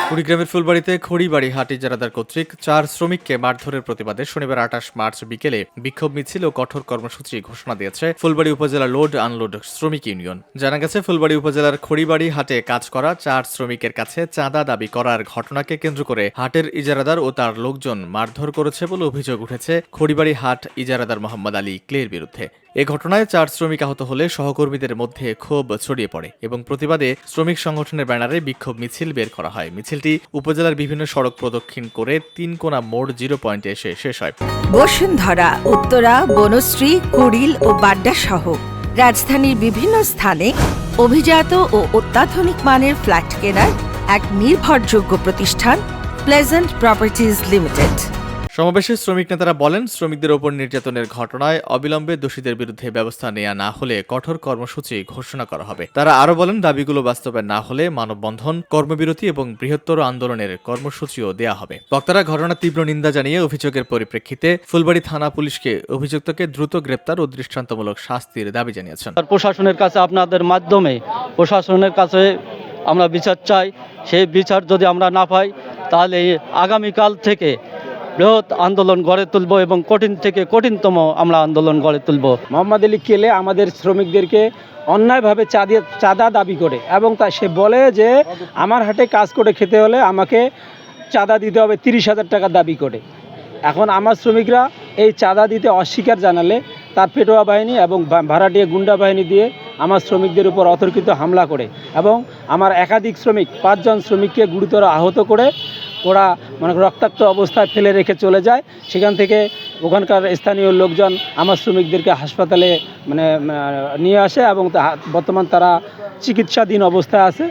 কুড়িগ্রামের ফুলবাড়িতে খড়িবাড়ি হাট ইজারাদার কর্তৃক 4 শ্রমিককে মারধরের প্রতিবাদে শনিবার 28 মার্চ বিকেলে বিক্ষোভ মিছিল ও কঠোর কর্মসূচি ঘোষণা দিয়েছে ফুলবাড়ি উপজেলা লোড আনলোড শ্রমিক ইউনিয়ন। জানা গেছে, ফুলবাড়ি উপজেলার খড়িবাড়ি হাটে কাজ করা 4 শ্রমিকের কাছে চাঁদা দাবি করার ঘটনাকে কেন্দ্র করে হাটের ইজারাদার ও তার লোকজন মারধর করেছে বলে অভিযোগ উঠেছে খড়িবাড়ি হাট ইজারাদার মোহাম্মদ আলী ক্লের বিরুদ্ধে। এ ঘটনায় 4 শ্রমিক আহত হলে সহকর্মীদের মধ্যে ক্ষোভ ছড়িয়ে পড়ে এবং প্রতিবাদে শ্রমিক সংগঠনের ব্যানারে বিক্ষোভ মিছিল বের করা হয়। মিছিলটি উপজেলার বিভিন্ন সড়ক প্রদক্ষিণ করে 3 কোনা মোড় 0 পয়েন্টে এসে শেষ হয়। বসুন্ধরা, উত্তরা, বনশ্রী, কুড়িল ও বাড্ডা সহ রাজধানীর বিভিন্ন স্থানে অভিজাত ও অত্যাধুনিক মানের ফ্ল্যাট কেনার এক নির্ভরযোগ্য প্রতিষ্ঠান প্লেজেন্ট প্রপার্টিজ লিমিটেড। সমাবেশে শ্রমিক নেতারা বলেন, শ্রমিকদের ওপর নির্যাতনের ঘটনায় অবিলম্বে দোষীদের বিরুদ্ধে ব্যবস্থা নেওয়া না হলে কঠোর কর্মসূচি ঘোষণা করা হবে। তারা আরও বলেন, দাবিগুলো বাস্তবায়ন না হলে মানববন্ধন, কর্মবিরতি এবং বৃহত্তর আন্দোলনের কর্মসূচিও দেয়া হবে। বক্তারা ঘটনার তীব্র নিন্দা জানিয়ে অভিযোগের পরিপ্রেক্ষিতে ফুলবাড়ি থানা পুলিশকে অভিযুক্তকে দ্রুত গ্রেপ্তার ও দৃষ্টান্তমূলক শাস্তির দাবি জানিয়েছেন। প্রশাসনের কাছে আপনাদের মাধ্যমে প্রশাসনের কাছে আমরা বিচার চাই। সেই বিচার যদি আমরা না পাই তাহলে আগামীকাল থেকে বৃহৎ আন্দোলন গড়ে তুলব এবং কঠিন থেকে কঠিনতম আমরা আন্দোলন গড়ে তুলব। মোহাম্মদ আলী কেলে আমাদের শ্রমিকদেরকে অন্যায়ভাবে চাঁদা দাবি করে এবং তা সে বলে যে আমার হাটে কাজ করে খেতে হলে আমাকে চাঁদা দিতে হবে 30,000 টাকা দাবি করে। এখন আমার শ্রমিকরা এই চাঁদা দিতে অস্বীকার জানালে তার পেটোয়া বাহিনী এবং ভাড়াটিয়া গুন্ডা বাহিনী দিয়ে আমার শ্রমিকদের উপর অতর্কিত হামলা করে এবং আমার একাধিক শ্রমিক 5 জন শ্রমিককে গুরুতর আহত করে ওরা রক্তাক্ত অবস্থায় ফেলে রেখে চলে যায়। সেখান থেকে ওখানকার স্থানীয় লোকজন আমার শ্রমিকদেরকে হাসপাতালে নিয়ে আসে এবং বর্তমান তারা চিকিৎসাধীন অবস্থায় আছে।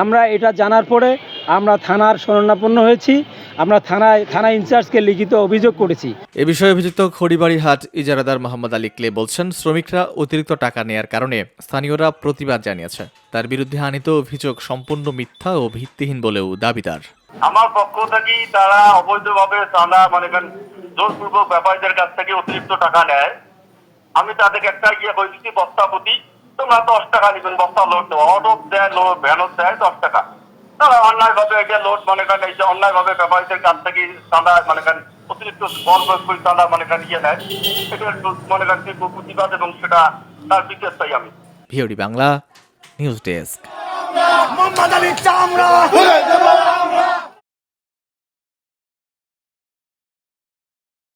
আমরা এটা জানার পরে আমরা থানার শরণাপন্ন হয়েছি। আমরা থানা ইনচার্জকে লিখিত অভিযোগ করেছি। এ বিষয়ে অভিযুক্ত খড়িবাড়ি হাট ইজারাদার মোহাম্মদ আলী ক্লে বলছেন, শ্রমিকরা অতিরিক্ত টাকা নেয়ার কারণে স্থানীয়রা প্রতিবাদ জানিয়েছে। তার বিরুদ্ধে আনিত অভিযোগ সম্পূর্ণ মিথ্যা ও ভিত্তিহীন বলেও দাবিদার। আমার পক্ষ থেকে তারা অবৈধভাবে চাঁদা জোরপূর্বক ব্যাপারীদের কাছ থেকে অতিরিক্ত টাকা নেয়। আমি তাদেরকে একটা বলছি, বস্তা প্রতি তোমরা 10 টাকা নিবেন, বস্তা লোড দেওয়া, অটো দেয়, ভ্যানও দেয় 10 টাকা। তারা অন্যায়ভাবে এটা লোড এই যে অন্যায়ভাবে ব্যাপারীদের কাছ থেকে চাঁদা অতিরিক্ত বল প্রয়োগ করে চাঁদা নেয়। এটা প্রতিবাদ এবং সেটা তার বিচার চাই আমি। VOD Bangla news desk. Mohammad Ali চামড়া